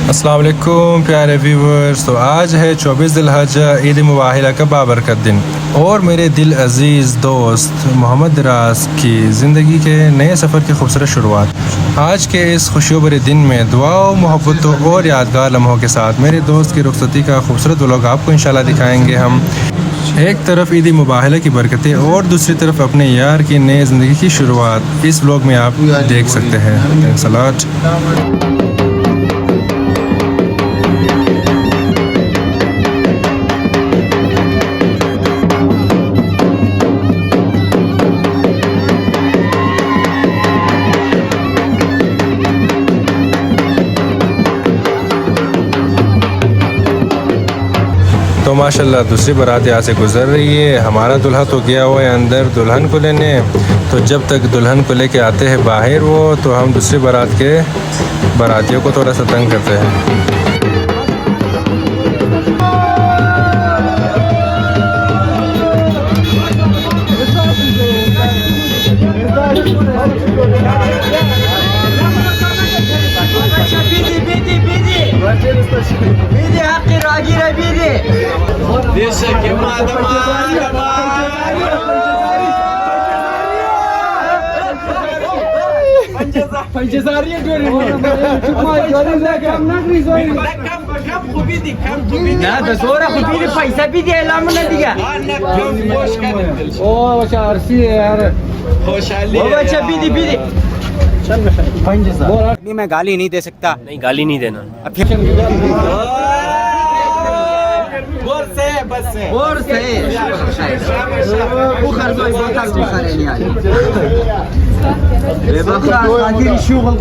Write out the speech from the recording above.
अस्सलाम वालेकुम प्यारे व्यूवर्स। तो आज है 24 ज़िलहज, ईद मुबारक का बाबरकत दिन, और मेरे दिल अजीज़ दोस्त मोहम्मद दराज की ज़िंदगी के नए सफ़र की खूबसूरत शुरुआत। आज के इस खुशियों भरे दिन में दुआओं, मोहब्बतों और यादगार लम्हों के साथ मेरे दोस्त की रुखसती का खूबसूरत व्लॉग आपको इंशाल्लाह दिखाएंगे हम। एक तरफ ईद मुबारक की बरकतें और दूसरी तरफ अपने यार की नई ज़िंदगी की शुरुआत इस व्लॉग में आप देख सकते हैं। Thanks a lot. तो माशाल्लाह दूसरी बारात यहाँ से गुजर रही है। हमारा दूल्हा तो गया हुआ है अंदर दुल्हन को लेने। तो जब तक दुल्हन को लेके आते हैं बाहर वो, तो हम दूसरी बारात के बारातियों को थोड़ा सा तंग करते हैं। पैसा भी द्यायला म्हणा दिया ओ चारशे यार बच्चा बीदी बीदी मैं गाली नहीं दे सकता। नहीं, गाली नहीं देना। شغل